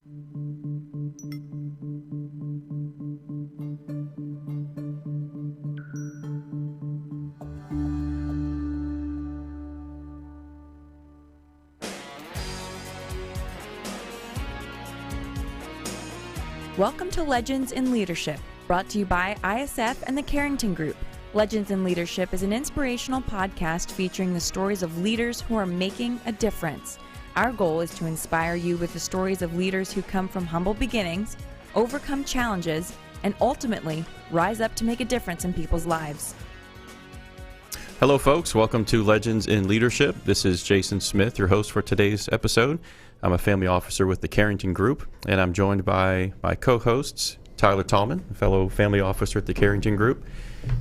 Welcome to Legends in Leadership, brought to you by ISF and the Carrington Group. Legends in Leadership is an inspirational podcast featuring the stories of leaders who are making a difference. Our goal is to inspire you with the stories of leaders who come from humble beginnings, overcome challenges, and ultimately rise up to make a difference in people's lives. Hello, folks. Welcome to Legends in Leadership. This is Jason Smith, your host for today's episode. I'm a family officer with the Carrington Group, and I'm joined by my co-hosts, Tyler Tallman, a fellow family officer at the Carrington Group,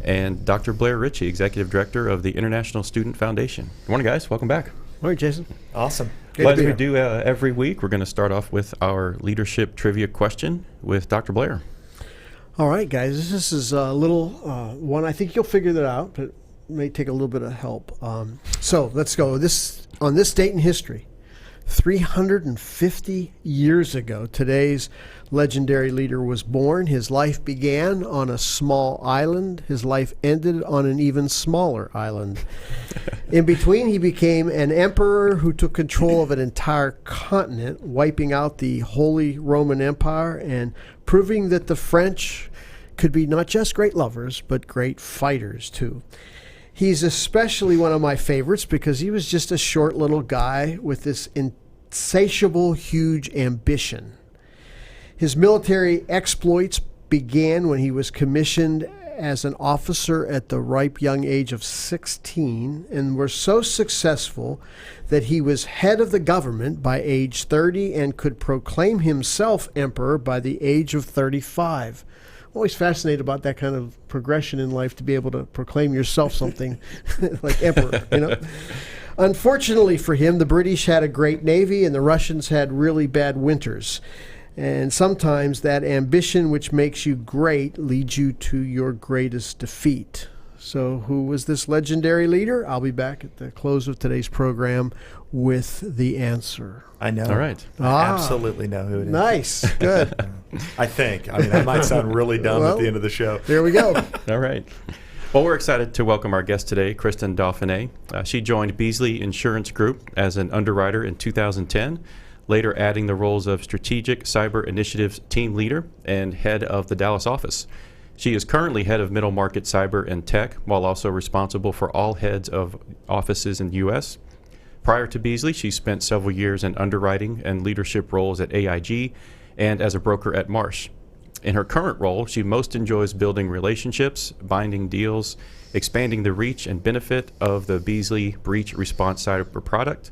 and Dr. Blair Ritchie, Executive Director of the International Student Foundation. Good morning, guys. Welcome back. Morning, Jason. Awesome. Like we do every week, we're going to start off with our leadership trivia question with Dr. Blair. All right, guys. This is a little one. I think you'll figure that out, but it may take a little bit of help. So let's go. On this date in history, 350 years ago, today's legendary leader was born. His life began on a small island. His life ended on an even smaller island. In between, he became an emperor who took control of an entire continent, wiping out the Holy Roman Empire and proving that the French could be not just great lovers, but great fighters, too. He's especially one of my favorites because he was just a short little guy with this insatiable, huge ambition. His military exploits began when he was commissioned as an officer at the ripe young age of 16 and were so successful that he was head of the government by age 30 and could proclaim himself emperor by the age of 35. Always fascinated about that kind of progression in life, to be able to proclaim yourself something like emperor, you know. Unfortunately for him, the British had a great navy and the Russians had really bad winters. And sometimes that ambition which makes you great leads you to your greatest defeat. So who was this legendary leader? I'll be back at the close of today's program with the answer. I know. All right. I absolutely know who it is. Nice. Good. I think. I mean, that might sound really dumb at the end of the show. There we go. All right. Well, we're excited to welcome our guest today, Kristen Dauphinais. She joined Beazley Insurance Group as an underwriter in 2010, later adding the roles of Strategic Cyber Initiatives Team Leader and Head of the Dallas office. She is currently Head of Middle Market Cyber and Tech, while also responsible for all heads of offices in the U.S. Prior to Beazley, she spent several years in underwriting and leadership roles at AIG and as a broker at Marsh. In her current role, she most enjoys building relationships, binding deals, expanding the reach and benefit of the Beazley Breach Response cyber product,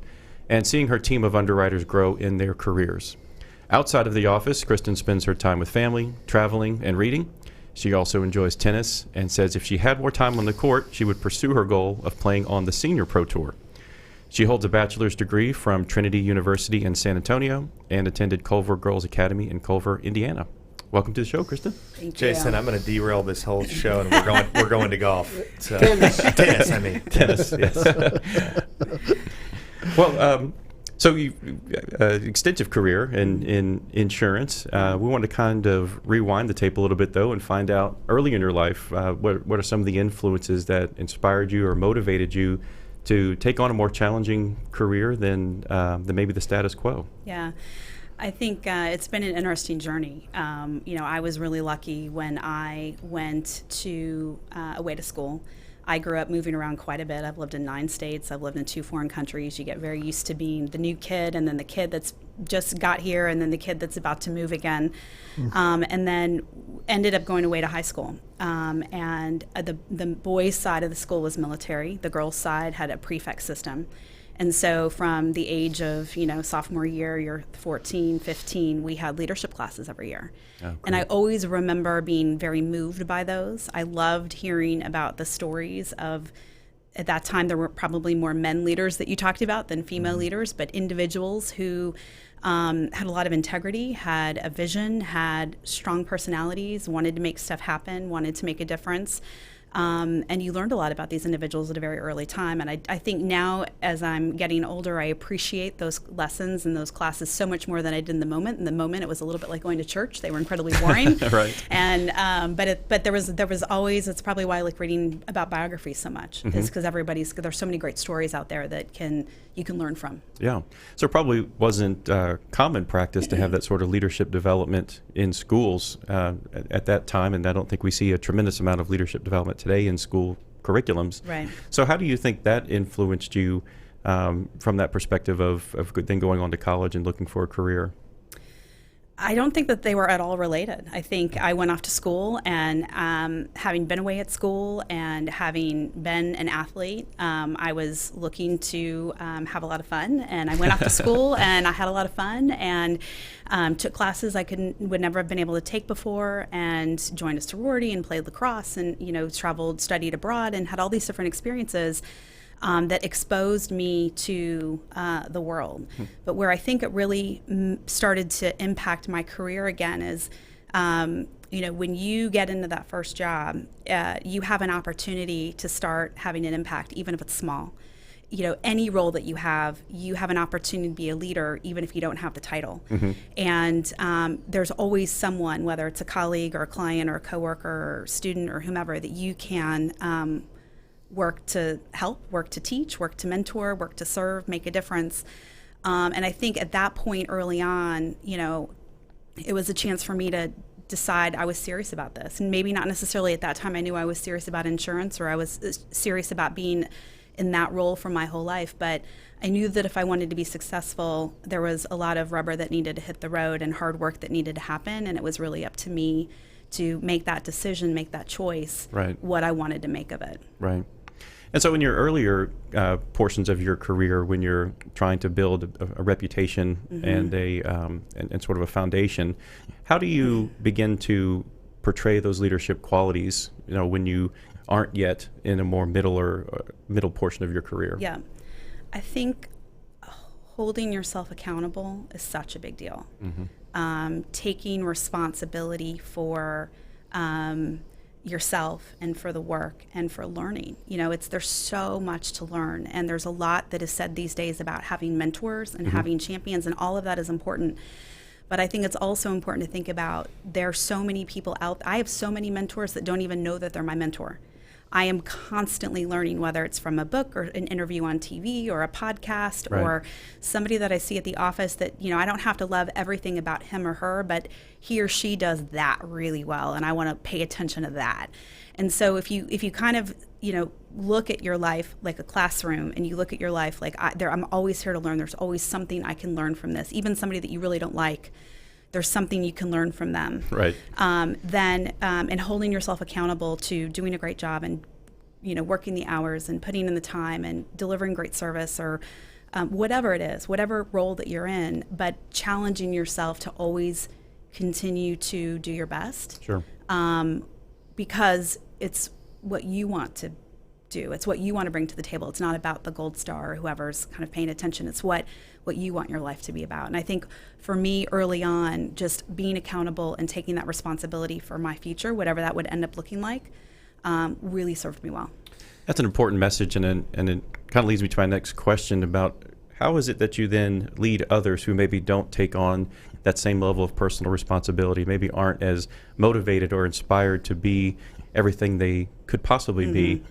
and seeing her team of underwriters grow in their careers. Outside of the office, Kristen spends her time with family, traveling, and reading. She also enjoys tennis and says if she had more time on the court, she would pursue her goal of playing on the Senior Pro Tour. She holds a bachelor's degree from Trinity University in San Antonio and attended Culver Girls Academy in Culver, Indiana. Welcome to the show, Kristen. Thank you. Jason, I'm going to derail this whole show, and we're going to golf. So, tennis. Yes. Well, so you extensive career in insurance. We want to kind of rewind the tape a little bit, though, and find out early in your life what are some of the influences that inspired you or motivated you to take on a more challenging career than maybe the status quo. Yeah. I think it's been an interesting journey. I was really lucky when I went away to school. I grew up moving around quite a bit. I've lived in 9 states. I've lived in 2 foreign countries. You get very used to being the new kid and then the kid that's just got here and then the kid that's about to move again. And then ended up going away to high school. And the boys' side of the school was military. The girls' side had a prefect system. And so from the age of, sophomore year, you're 14, 15, we had leadership classes every year. Oh, and I always remember being very moved by those. I loved hearing about the stories of, at that time, there were probably more men leaders that you talked about than female leaders, but individuals who had a lot of integrity, had a vision, had strong personalities, wanted to make stuff happen, wanted to make a difference. And you learned a lot about these individuals at a very early time. And I think now, as I'm getting older, I appreciate those lessons and those classes so much more than I did in the moment. In the moment, it was a little bit like going to church. They were incredibly boring. Right. And but there was always, it's probably why I like reading about biographies so much, is because there's so many great stories out there that you can learn from. Yeah. So it probably wasn't common practice to have that sort of leadership development in schools at that time, and I don't think we see a tremendous amount of leadership development today in school curriculums. Right. So how do you think that influenced you from that perspective of then going on to college and looking for a career? I don't think that they were at all related. I think I went off to school, and having been away at school and having been an athlete, I was looking to have a lot of fun. And I went off to school, and I had a lot of fun, and took classes I would never have been able to take before, and joined a sorority and played lacrosse, and traveled, studied abroad, and had all these different experiences. That exposed me to the world. But where I think it really started to impact my career again is, when you get into that first job, you have an opportunity to start having an impact, even if it's small. Any role that you have an opportunity to be a leader, even if you don't have the title. And there's always someone, whether it's a colleague or a client or a coworker or student or whomever, that you can work to help, work to teach, work to mentor, work to serve, make a difference. And I think at that point early on, it was a chance for me to decide I was serious about this. And maybe not necessarily at that time I knew I was serious about insurance, or I was serious about being in that role for my whole life. But I knew that if I wanted to be successful, there was a lot of rubber that needed to hit the road and hard work that needed to happen. And it was really up to me to make that decision, make that choice, right, what I wanted to make of it. Right. And so in your earlier portions of your career, when you're trying to build a reputation and and sort of a foundation, how do you begin to portray those leadership qualities, when you aren't yet in a more middle portion of your career? Yeah. I think holding yourself accountable is such a big deal. Taking responsibility for yourself and for the work and for learning. There's so much to learn, and there's a lot that is said these days about having mentors and having champions, and all of that is important. But I think it's also important to think about, there are so many people out. I have so many mentors that don't even know that they're my mentor. I am constantly learning, whether it's from a book or an interview on TV or a podcast, right, or somebody that I see at the office that, I don't have to love everything about him or her, but he or she does that really well, and I want to pay attention to that. And so if you kind of, look at your life like a classroom, and you look at your life like I'm always here to learn. There's always something I can learn from this. Even somebody that you really don't like, there's something you can learn from them. Right. And holding yourself accountable to doing a great job, and working the hours and putting in the time and delivering great service, or whatever it is, whatever role that you're in, but challenging yourself to always continue to do your best. Sure. Because it's what you want to do. It's what you want to bring to the table. It's not about the gold star or whoever's kind of paying attention. It's what you want your life to be about. And I think for me early on, just being accountable and taking that responsibility for my future, whatever that would end up looking like, really served me well. That's an important message, and it kind of leads me to my next question about how is it that you then lead others who maybe don't take on that same level of personal responsibility, maybe aren't as motivated or inspired to be everything they could possibly be,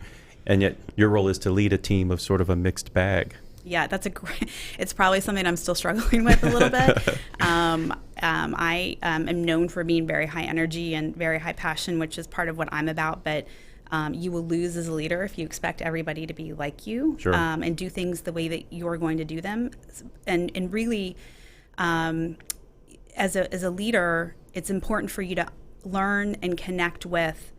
and yet your role is to lead a team of sort of a mixed bag. Yeah, it's probably something I'm still struggling with a little bit. I am known for being very high energy and very high passion, which is part of what I'm about, but you will lose as a leader if you expect everybody to be like you. Sure. And do things the way that you're going to do them. And really, as a leader, it's important for you to learn and connect with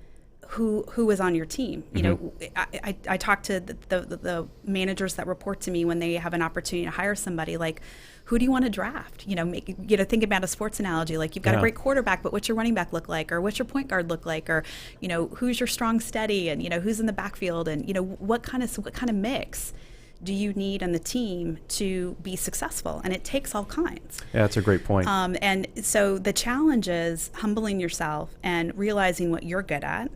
who is on your team. I talk to the managers that report to me when they have an opportunity to hire somebody, like, who do you want to draft? Think about a sports analogy, like you've got a great quarterback, but what's your running back look like, or what's your point guard look like, or who's your strong steady, and who's in the backfield, and what kind of mix do you need on the team to be successful? And it takes all kinds. Yeah, that's a great point. And so the challenge is humbling yourself and realizing what you're good at,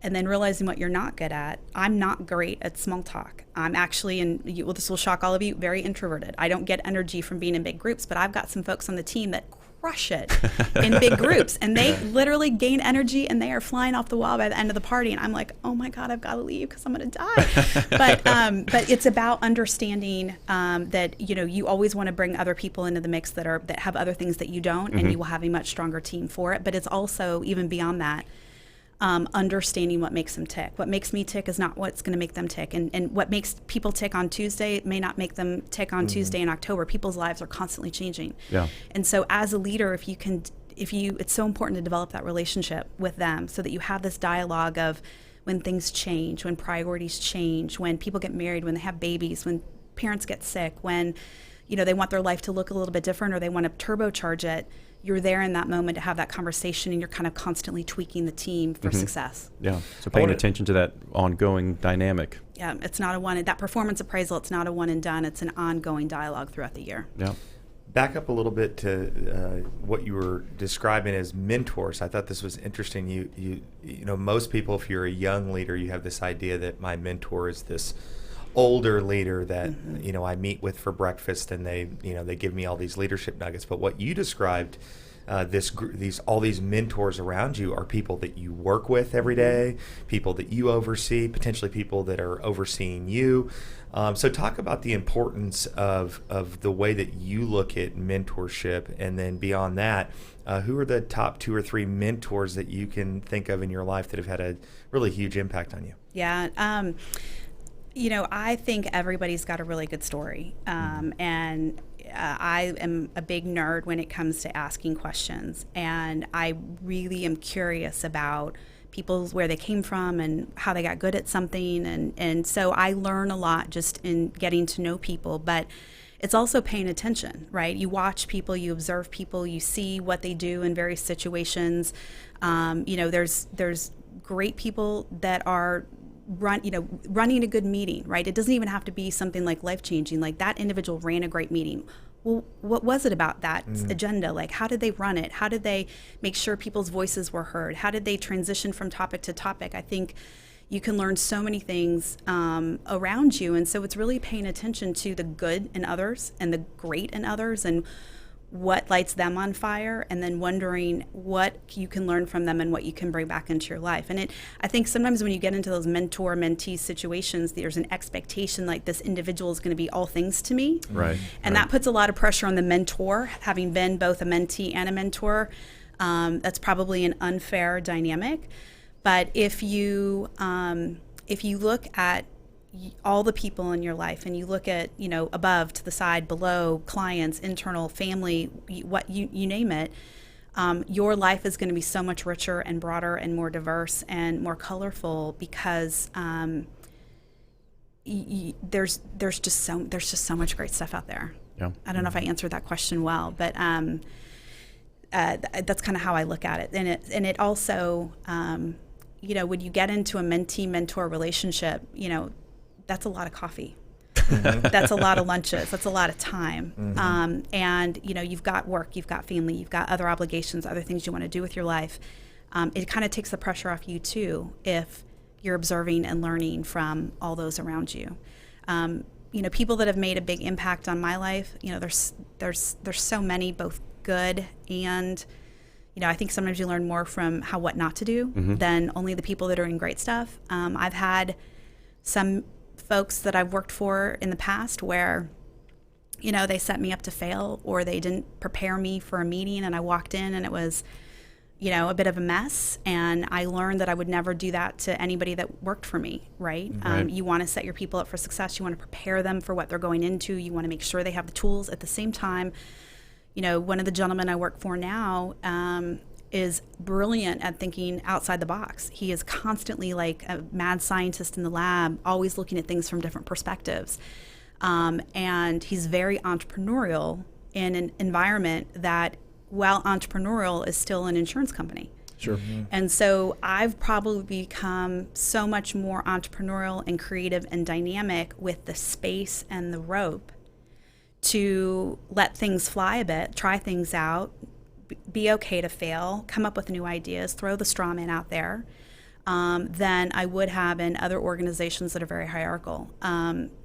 and then realizing what you're not good at. I'm not great at small talk. I'm actually, this will shock all of you, very introverted. I don't get energy from being in big groups, but I've got some folks on the team that crush it in big groups, and they literally gain energy, and they are flying off the wall by the end of the party, and I'm like, oh my God, I've got to leave because I'm going to die. But it's about understanding that you always want to bring other people into the mix that have other things that you don't, and you will have a much stronger team for it. But it's also, even beyond that, understanding what makes them tick. What makes me tick is not what's going to make them tick. And what makes people tick on Tuesday may not make them tick on Tuesday in October. People's lives are constantly changing. Yeah. And so as a leader, it's so important to develop that relationship with them so that you have this dialogue of when things change, when priorities change, when people get married, when they have babies, when parents get sick, when they want their life to look a little bit different or they want to turbocharge it. You're there in that moment to have that conversation, and you're kind of constantly tweaking the team for success. Yeah, so paying attention to that ongoing dynamic. Yeah, it's not that performance appraisal, it's not a one and done, it's an ongoing dialogue throughout the year. Yeah. Back up a little bit to what you were describing as mentors. I thought this was interesting. You know, most people, if you're a young leader, you have this idea that my mentor is this older leader that I meet with for breakfast, and they give me all these leadership nuggets. But what you described, all these mentors around you are people that you work with every day, people that you oversee, potentially people that are overseeing you. So talk about the importance of the way that you look at mentorship, and then beyond that, who are the top 2 or 3 mentors that you can think of in your life that have had a really huge impact on you? Yeah. I think everybody's got a really good story. And I am a big nerd when it comes to asking questions. And I really am curious about where they came from and how they got good at something. And so I learn a lot just in getting to know people. But it's also paying attention, right? You watch people, you observe people, you see what they do in various situations. There's great people that are running a good meeting, right? It doesn't even have to be something like life-changing. Like, that individual ran a great meeting. Well, what was it about that agenda? Like, how did they run it? How did they make sure people's voices were heard? How did they transition from topic to topic? I think you can learn so many things around you. And so it's really paying attention to the good in others and the great in others and what lights them on fire, and then wondering what you can learn from them and what you can bring back into your life. And I think sometimes when you get into those mentor-mentee situations, there's an expectation like this individual is going to be all things to me. Right. And that puts a lot of pressure on the mentor, having been both a mentee and a mentor. That's probably an unfair dynamic. But if you look at all the people in your life, and you look at, above, to the side, below, clients, internal, family, what you name it, your life is going to be so much richer and broader and more diverse and more colorful because there's just so much great stuff out there. Yeah. I don't know if I answered that question well, but that's kind of how I look at it. And it also, when you get into a mentee-mentor relationship, that's a lot of coffee. That's a lot of lunches. That's a lot of time. And, you've got work, you've got family, you've got other obligations, other things you want to do with your life. It kind of takes the pressure off you, too, if you're observing and learning from all those around you. People that have made a big impact on my life, there's so many, both good and, I think sometimes you learn more from what not to do than only the people that are doing great stuff. I've had some folks that I've worked for in the past where, they set me up to fail, or they didn't prepare me for a meeting, and I walked in and it was, a bit of a mess. And I learned that I would never do that to anybody that worked for me, right? You want to set your people up for success. You want to prepare them for what they're going into. You want to make sure they have the tools. At the same time, one of the gentlemen I work for now is brilliant at thinking outside the box. He is constantly like a mad scientist in the lab, always looking at things from different perspectives. And he's very entrepreneurial in an environment that, while entrepreneurial, is still an insurance company. Sure. And so I've probably become so much more entrepreneurial and creative and dynamic with the space and the rope to let things fly a bit, try things out, be okay to fail, come up with new ideas, throw the straw man out there, than I would have in other organizations that are very hierarchical.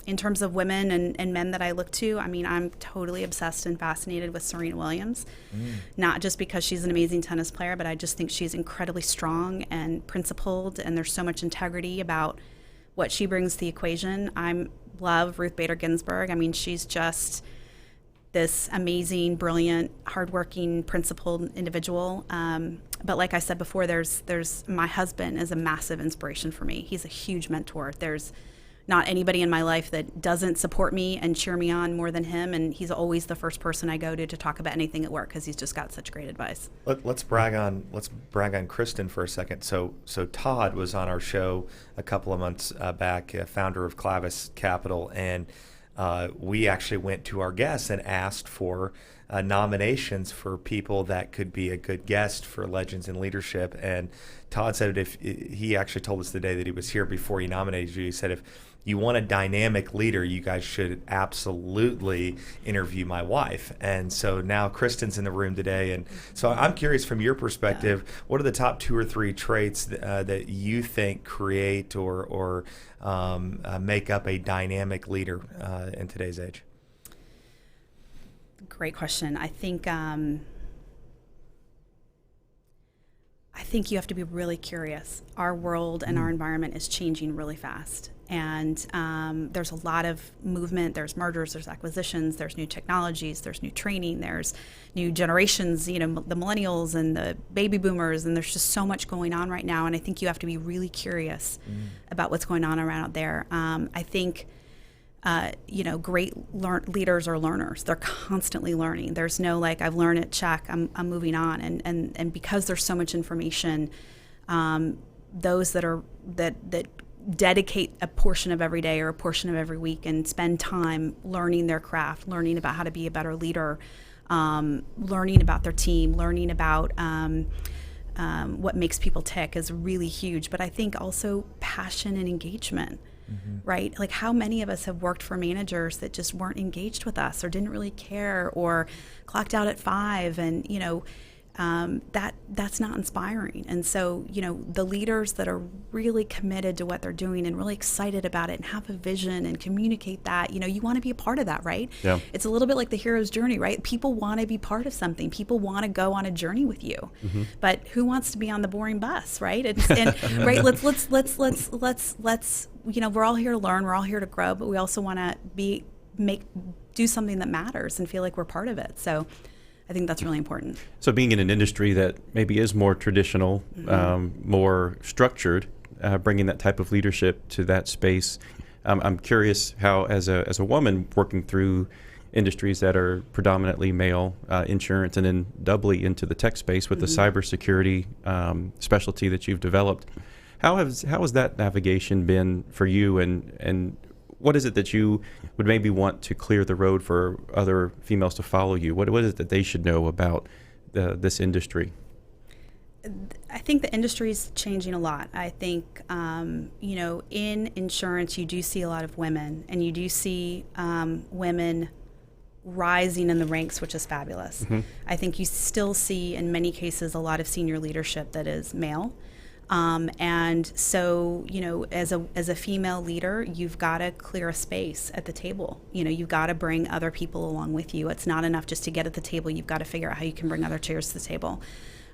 In terms of women and men that I look to, I mean, I'm totally obsessed and fascinated with Serena Williams, not just because she's an amazing tennis player, but I just think she's incredibly strong and principled, and there's so much integrity about what she brings to the equation. I love Ruth Bader Ginsburg. I mean, she's just this amazing, brilliant, hardworking, principled individual. But like I said before, there's my husband is a massive inspiration for me. He's a huge mentor. There's not anybody in my life that doesn't support me and cheer me on more than him, and he's always the first person I go to talk about anything at work because he's just got such great advice. Let's brag on Kristen for a second. So Todd was on our show a couple of months back, founder of Clavis Capital, and we actually went to our guests and asked for nominations for people that could be a good guest for Legends in Leadership. And Todd said if he actually told us the day that he was here before he nominated you, he said if you want a dynamic leader, you guys should absolutely interview my wife. And so now Kristen's in the room today. And so I'm curious from your perspective, what are the top 2 or 3 traits that you think create or make up a dynamic leader in today's age? Great question. I think you have to be really curious. Our world and our environment is changing really fast. And there's a lot of movement. There's mergers, there's acquisitions, there's new technologies, there's new training, there's new generations, you know, the millennials and the baby boomers, and there's just so much going on right now. And I think you have to be really curious about what's going on around out there. I think, great leaders are learners. They're constantly learning. There's no like, I've learned it, check, I'm moving on. And because there's so much information, those that dedicate a portion of every day or a portion of every week and spend time learning their craft, learning about how to be a better leader, learning about their team, learning about what makes people tick is really huge. But I think also passion and engagement, right? Like how many of us have worked for managers that just weren't engaged with us or didn't really care or clocked out at 5 and, that's not inspiring. And so, the leaders that are really committed to what they're doing and really excited about it and have a vision and communicate that, you want to be a part of that, right? Yeah. It's a little bit like the hero's journey, right? People want to be part of something. People want to go on a journey with you, but who wants to be on the boring bus, right? And right. Let's, we're all here to learn. We're all here to grow, but we also want to do something that matters and feel like we're part of it. So I think that's really important. So being in an industry that maybe is more traditional, more structured, bringing that type of leadership to that space, I'm curious how, as a woman working through industries that are predominantly male, insurance, and then doubly into the tech space with the cybersecurity specialty that you've developed, how has that navigation been for you, and what is it that you would maybe want to clear the road for other females to follow you? What is it that they should know about this industry? I think the industry is changing a lot. I think, in insurance, you do see a lot of women, and you do see women rising in the ranks, which is fabulous. I think you still see, in many cases, a lot of senior leadership that is male. And so, as a female leader, you've got to clear a space at the table. You've got to bring other people along with you. It's not enough just to get at the table. You've got to figure out how you can bring other chairs to the table.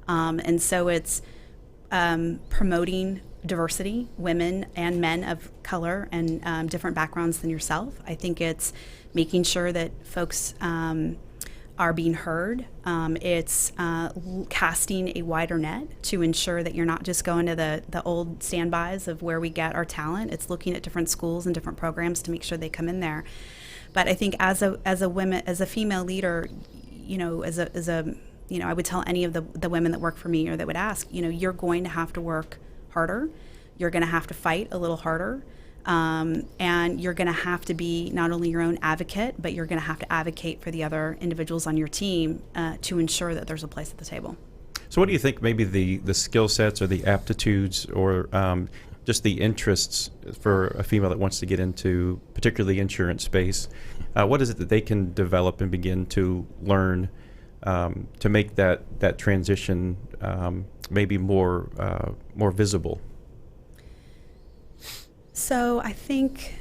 And so it's promoting diversity, women and men of color and different backgrounds than yourself. I think it's making sure that folks are being heard. It's casting a wider net to ensure that you're not just going to the old standbys of where we get our talent. It's looking at different schools and different programs to make sure they come in there. But I think as a female leader, I would tell any of the women that work for me or that would ask, you're going to have to work harder. You're going to have to fight a little harder. And you're going to have to be not only your own advocate, but you're going to have to advocate for the other individuals on your team to ensure that there's a place at the table. So what do you think maybe the skill sets or the aptitudes or just the interests for a female that wants to get into particularly insurance space? What is it that they can develop and begin to learn to make that transition maybe more visible? So I think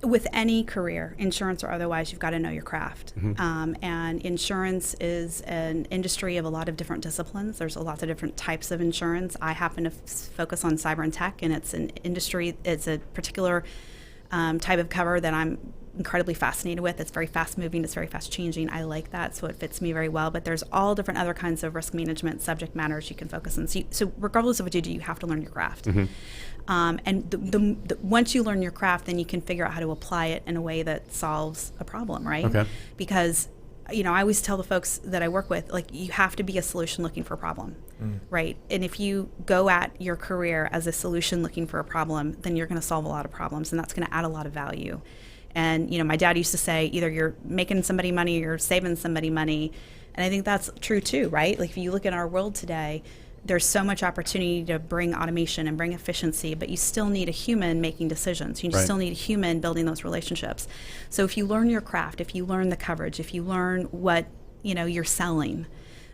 with any career, insurance or otherwise, you've got to know your craft. And insurance is an industry of a lot of different disciplines. There's a lot of different types of insurance. I happen to focus on cyber and tech, and it's an industry, it's a particular type of cover that I'm incredibly fascinated with. It's very fast moving, it's very fast changing. I like that, so it fits me very well. But there's all different other kinds of risk management subject matters you can focus on. So regardless of what you do, you have to learn your craft. And the once you learn your craft, then you can figure out how to apply it in a way that solves a problem, right? Okay. Because, I always tell the folks that I work with, like, you have to be a solution looking for a problem, right? And if you go at your career as a solution looking for a problem, then you're going to solve a lot of problems, and that's going to add a lot of value. And, my dad used to say, either you're making somebody money or you're saving somebody money. And I think that's true too, right? Like, if you look at our world today, there's so much opportunity to bring automation and bring efficiency, but you still need a human making decisions. You still need a human building those relationships. So if you learn your craft, if you learn the coverage, if you learn what, you're selling,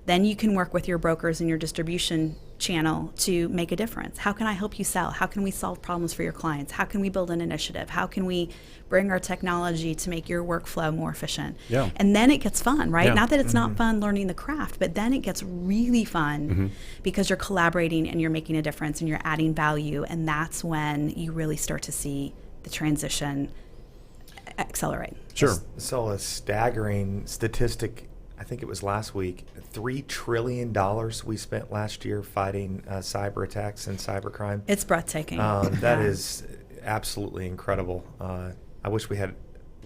then you can work with your brokers and your distribution channel to make a difference. How can I help you sell? How can we solve problems for your clients? How can we build an initiative? How can we bring our technology to make your workflow more efficient? Yeah. And then it gets fun, right? Yeah. Not that it's not fun learning the craft, but then it gets really fun because you're collaborating and you're making a difference and you're adding value, and that's when you really start to see the transition accelerate. Sure. I saw a staggering statistic, I think it was last week, $3 trillion we spent last year fighting cyber attacks and cybercrime. It's breathtaking. That is absolutely incredible. I wish we had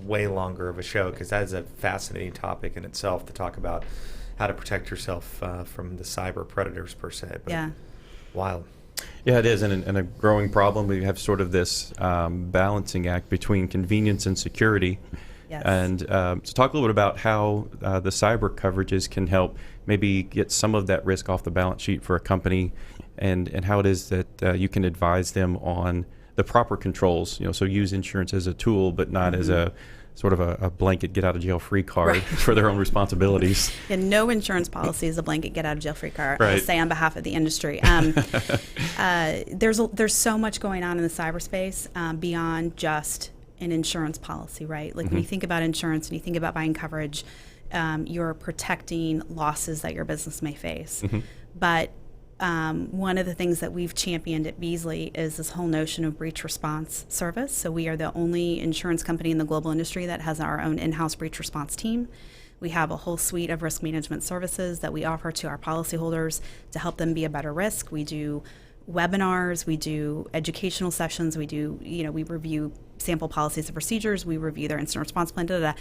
way longer of a show, because that is a fascinating topic in itself to talk about how to protect yourself from the cyber predators per se. But wild. Yeah, it is, and a growing problem. We have sort of this balancing act between convenience and security. Yes. And so talk a little bit about how the cyber coverages can help maybe get some of that risk off the balance sheet for a company, and how it is that you can advise them on the proper controls. So use insurance as a tool, but not as a sort of a blanket get out of jail free card for their own responsibilities. And no insurance policy is a blanket get out of jail free card. Right. I say on behalf of the industry. There's so much going on in the cyberspace beyond just an insurance policy, right? Like when you think about insurance and you think about buying coverage, you're protecting losses that your business may face. But one of the things that we've championed at Beazley is this whole notion of breach response service. So we are the only insurance company in the global industry that has our own in-house breach response team. We have a whole suite of risk management services that we offer to our policyholders to help them be a better risk. We do webinars, we do educational sessions, we review sample policies and procedures, we review their incident response plan,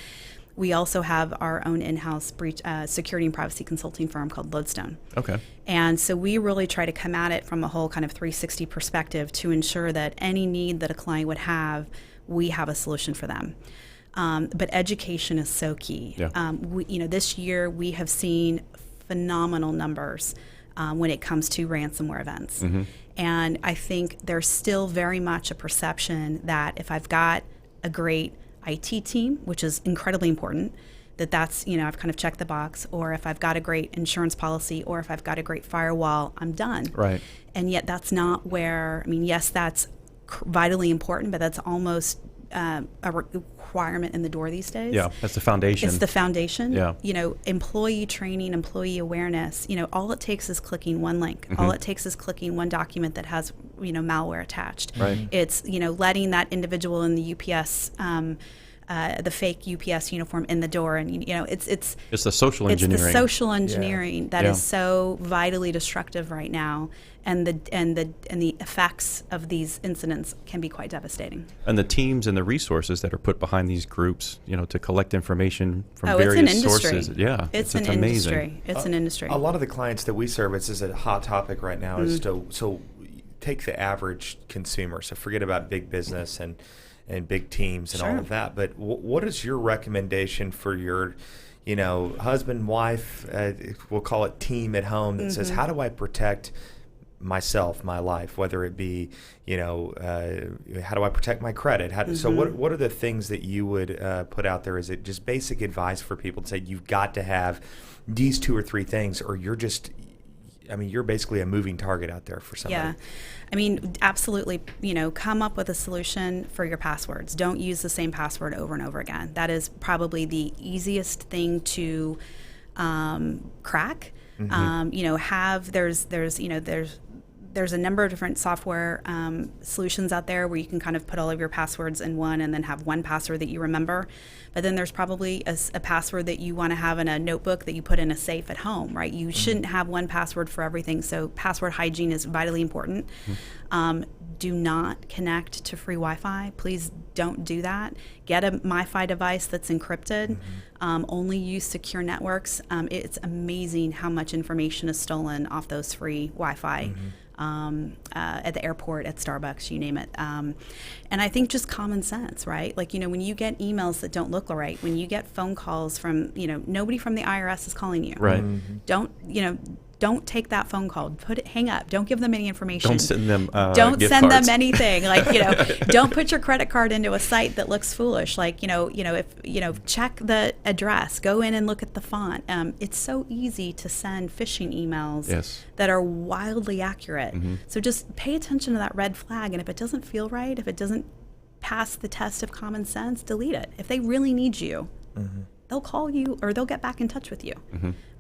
We also have our own in-house breach security and privacy consulting firm called Lodestone. Okay. And so we really try to come at it from a whole kind of 360 perspective to ensure that any need that a client would have, we have a solution for them. But education is so key. Yeah. This year we have seen phenomenal numbers when it comes to ransomware events. And I think there's still very much a perception that if I've got a great IT team, which is incredibly important, that's, I've kind of checked the box, or if I've got a great insurance policy, or if I've got a great firewall, I'm done. Right. And yet that's not where, yes, that's vitally important, but that's almost a requirement in the door these days. Yeah, that's the foundation. It's the foundation. Yeah. Employee training, employee awareness, all it takes is clicking one link. All it takes is clicking one document that has, malware attached. Right. It's, letting that individual in the UPS, the fake UPS uniform in the door, and it's the social engineering. It's the social engineering that is so vitally destructive right now, and the effects of these incidents can be quite devastating. And the teams and the resources that are put behind these groups, to collect information from various sources. Yeah, it's amazing. Industry. It's an industry. A lot of the clients that we service is a hot topic right now. Is so take the average consumer. So forget about big business and big teams and all of that. But what is your recommendation for your, husband, wife, we'll call it team at home that says, how do I protect myself, my life, whether it be, how do I protect my credit? So what are the things that you would put out there? Is it just basic advice for people to say, you've got to have these 2 or 3 things, or you're just I mean, you're basically a moving target out there for somebody. Yeah. I mean, absolutely, come up with a solution for your passwords. Don't use the same password over and over again. That is probably the easiest thing to crack. There's a number of different software solutions out there where you can kind of put all of your passwords in one and then have one password that you remember. But then there's probably a password that you want to have in a notebook that you put in a safe at home, right? You shouldn't have one password for everything. So password hygiene is vitally important. Do not connect to free Wi-Fi. Please don't do that. Get a MiFi device that's encrypted. Only use secure networks. It's amazing how much information is stolen off those free Wi-Fi. At the airport, at Starbucks, you name it. And I think just common sense, right? Like, when you get emails that don't look right, when you get phone calls from, nobody from the IRS is calling you. Right. Don't take that phone call. Hang up. Don't give them any information. Don't send them Don't gift send cards. them anything. Like, don't put your credit card into a site that looks foolish. Like, if check the address, go in and look at the font. It's so easy to send phishing emails that are wildly accurate. So just pay attention to that red flag. And if it doesn't feel right, if it doesn't pass the test of common sense, delete it. If they really need you, they'll call you or they'll get back in touch with you.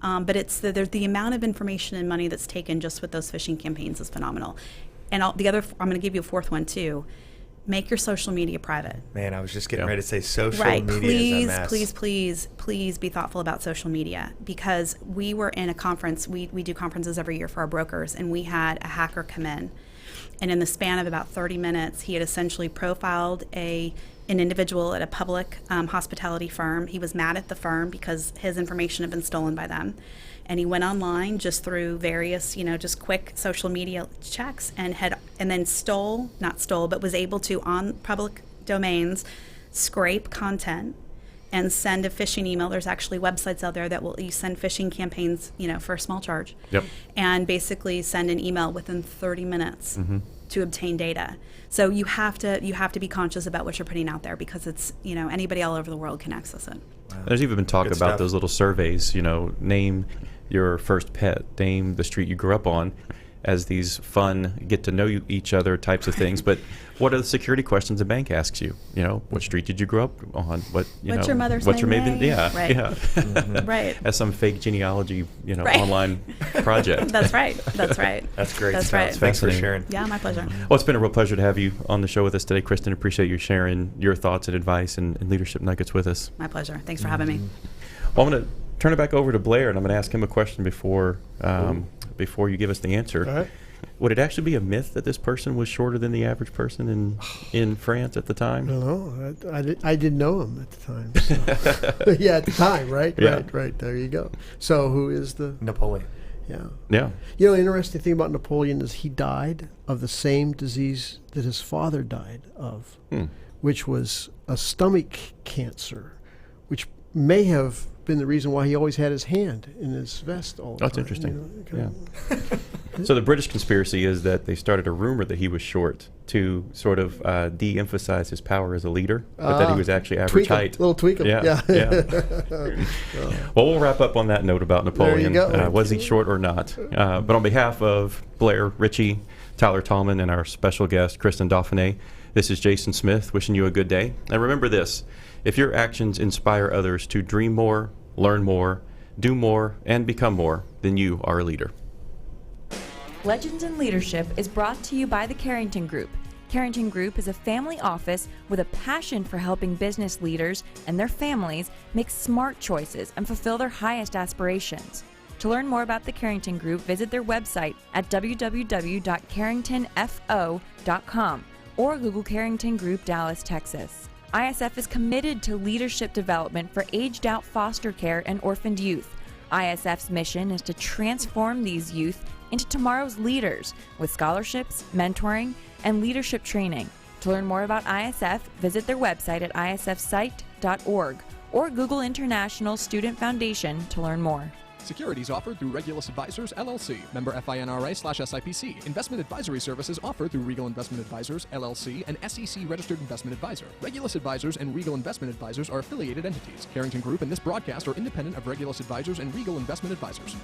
But it's there's the amount of information and money that's taken just with those phishing campaigns is phenomenal. And I'm going to give you a fourth one too. Make your social media private. Man, I was just getting ready to say social media Please, is a mess. please be thoughtful about social media, because we were in a conference. We do conferences every year for our brokers, and we had a hacker come in. And in the span of about 30 minutes, he had essentially profiled an individual at a public hospitality firm. He was mad at the firm because his information had been stolen by them. And he went online just through various, just quick social media checks and then was able to, on public domains, scrape content and send a phishing email. There's actually websites out there that you send phishing campaigns, for a small charge. And basically send an email within 30 minutes to obtain data. So you have to be conscious about what you're putting out there, because it's, anybody all over the world can access it. Wow. There's even been talk about those little surveys, name your first pet, name the street you grew up on, as these fun get to know each other types of things. But what are the security questions a bank asks you? What street did you grow up on? What's your mother's what's your name? maiden? Yeah, right. Yeah. Right. As some fake genealogy, right. online project. That's right. That's right. That's great. That's right. Thanks for sharing. Yeah, my pleasure. Well, it's been a real pleasure to have you on the show with us today, Kristen. Appreciate you sharing your thoughts and advice and leadership nuggets with us. My pleasure. Thanks for having me. Well, I'm going to turn it back over to Blair, and I'm going to ask him a question before you give us the answer. All right. Would it actually be a myth that this person was shorter than the average person in France at the time? No, I didn't know him at the time. So. Yeah, at the time, right? Yeah. Right. There you go. So who is the... Napoleon. Yeah. The interesting thing about Napoleon is he died of the same disease that his father died of, which was a stomach cancer, which may have been the reason why he always had his hand in his vest all the That's time. interesting. Yeah. So the British conspiracy is that they started a rumor that he was short to sort of de-emphasize his power as a leader, but that he was actually average height. Little tweak him. Yeah. Well, we'll wrap up on that note about Napoleon. There you go. Was he short or not? But on behalf of Blair, Richie, Tyler Tallman, and our special guest, Kristen Dauphinais, this is Jason Smith wishing you a good day. And remember this: if your actions inspire others to dream more, learn more, do more, and become more, then you are a leader. Legends in Leadership is brought to you by the Carrington Group. Carrington Group is a family office with a passion for helping business leaders and their families make smart choices and fulfill their highest aspirations. To learn more about the Carrington Group, visit their website at www.carringtonfo.com or Google Carrington Group, Dallas, Texas. ISF is committed to leadership development for aged-out foster care and orphaned youth. ISF's mission is to transform these youth into tomorrow's leaders with scholarships, mentoring, and leadership training. To learn more about ISF, visit their website at isfsite.org or Google International Student Foundation to learn more. Securities offered through Regulus Advisors, LLC. Member FINRA/SIPC. Investment advisory services offered through Regal Investment Advisors, LLC, an SEC-registered investment advisor. Regulus Advisors and Regal Investment Advisors are affiliated entities. Carrington Group and this broadcast are independent of Regulus Advisors and Regal Investment Advisors.